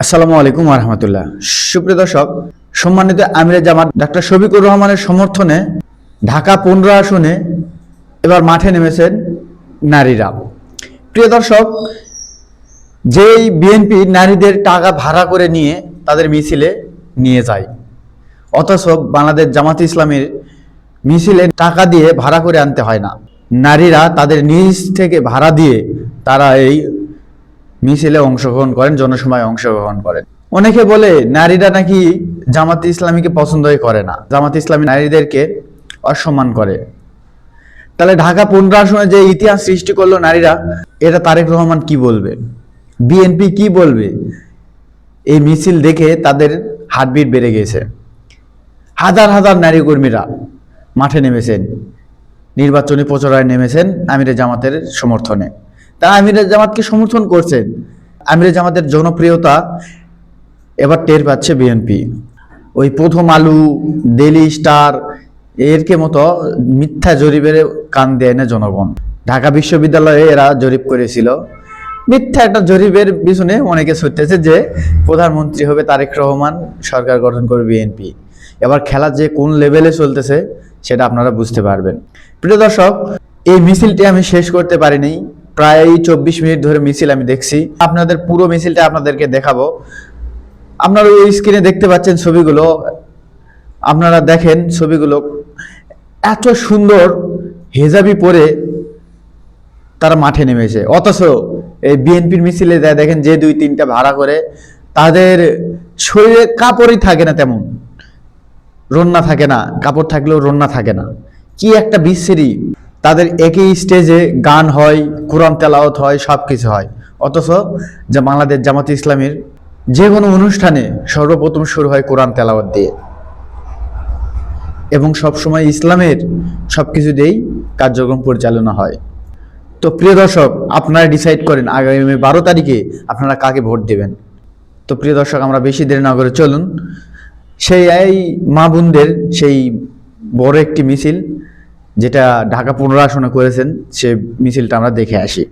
আসসালামু আলাইকুম ওয়া রাহমাতুল্লাহ। সুপ্রিয় দর্শক, সম্মানিত আমিরে জামাত ডাক্তার শফিকুর রহমানের সমর্থনে ঢাকা 15 আসনে এবার মাঠে নেমেছেন নারীরা। প্রিয় দর্শক, যেই বিএনপি নারীদের টাকা ভাড়া করে নিয়ে তাদের মিছিলে নিয়ে যায়, অথচ বাংলাদেশ জামাত ইসলামের মিছিলে টাকা দিয়ে ভাড়া করে আনতে হয় না, নারীরা তাদের নিজ থেকে ভাড়া দিয়ে তারা এই মিছিলে অংশগ্রহণ করেন, জনসভায় অংশগ্রহণ করেন। অনেকে বলে নারীরা নাকি জামাতে ইসলামীকে পছন্দই করে না, জামাতে ইসলামী নারীদেরকে অসম্মান করে। তাহলে ঢাকা 15 আসনে যে ইতিহাস সৃষ্টি করলো নারীরা, এটা তারেক রহমান কি বলবে, বিএনপি কি বলবে? এই মিছিল দেখে তাদের হার্টবিট বেড়ে গেছে। হাজার হাজার নারী কর্মীরা মাঠে নেমেছেন, নির্বাচনী প্রচারণায় নেমেছেন আমিরে জামাতের সমর্থনে। তারা আমিরে জামাতকে সমর্থন করছেন। আমিরে জামাতের জনপ্রিয়তা এবার টের পাচ্ছে বিএনপি। ওই প্রথম আলু, ডেইলি স্টার এরকে মতো মিথ্যা জরিপের কান দেয় না জনগণ। ঢাকা বিশ্ববিদ্যালয়ে এরা জরিপ করেছিল, মিথ্যা একটা জরিপের পিছনে অনেকে ছুটতেছে যে প্রধানমন্ত্রী হবে তারেক রহমান, সরকার গঠন করবে বিএনপি। এবার খেলা যে কোন লেভেলে চলতেছে সেটা আপনারা বুঝতে পারবেন। প্রিয় দর্শক, এই মিছিলটি আমি শেষ করতে পারিনি, প্রায় 24 মিনিট ধরে মিছিল আমি দেখছি। আপনাদের পুরো মিছিলটা আপনাদেরকে দেখাবো। আপনারা ওই স্ক্রিনে দেখতে পাচ্ছেন ছবিগুলো, আপনারা দেখেন ছবিগুলো। এত সুন্দর হেজাবি পরে তারা মাঠে নেমেছে, অথচ এই বিএনপির মিছিলে দেখেন যে 2-3টা ভাড়া করে, তাদের শরীরে কাপড়ই থাকে না, তেমন রন্না থাকে না, কাপড় থাকলেও রন্না থাকে না। কি একটা বিশ্রী! তাদের একই স্টেজে গান হয়, কোরআন তেলাওয়াত হয়, সব কিছু হয়, অথচ যে বাংলাদেশ জামাত ইসলামীর যে কোনো অনুষ্ঠানে সর্বপ্রথম শুরু হয় কোরআন তেলাওয়াত দিয়ে, এবং সবসময় ইসলামের সব কিছু দিয়েই কার্যক্রম পরিচালনা হয়। তো প্রিয় দর্শক, আপনারা ডিসাইড করেন আগামী 12 তারিখে আপনারা কাকে ভোট দেবেন। তো প্রিয় দর্শক, আমরা বেশি দেরি না করে চলুন সেই মা বোনদের সেই বড় একটি মিছিল, যেটা ঢাকা 15 আসনে করেছেন, সে মিছিলটা আমরা দেখে আসি।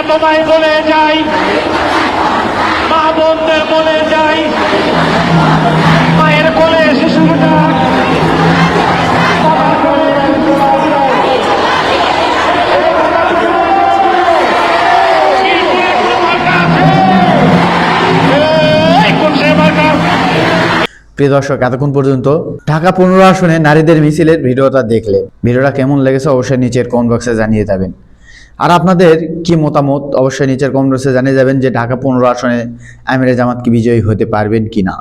তোমায় বলে যাই, মা বোনদের বলে যাই, মায়ের কোলে শিশুটা প্রিয় দর্শক, এতক্ষণ পর্যন্ত ঢাকা 15 আসনে নারীদের মিছিলের ভিডিওটা দেখলে ভিডিওটা কেমন লেগেছে অবশ্যই নিচের কমেন্ট বক্সে জানিয়ে যাবেন। আর আপনাদের কি মতামত অবশ্যই নিচের কমেন্ট বক্সে জানিয়ে যাবেন যে ঢাকা 15 আসনে আমিরে জামাত কি বিজয়ী হতে পারবেন কিনা।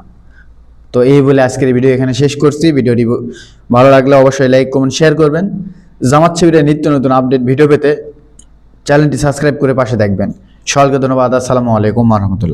তো এই বলে আজকের ভিডিও এখানে শেষ করছি। ভিডিওটি ভালো লাগলে অবশ্যই লাইক কমেন্ট শেয়ার করবেন। জামাত শিবিরের নিত্য নতুন আপডেট ভিডিও পেতে চ্যানেলটি সাবস্ক্রাইব করে পাশে থাকবেন। সকলকে ধন্যবাদ। আসসালামু আলাইকুম ওয়া রাহমাতুল্লাহ।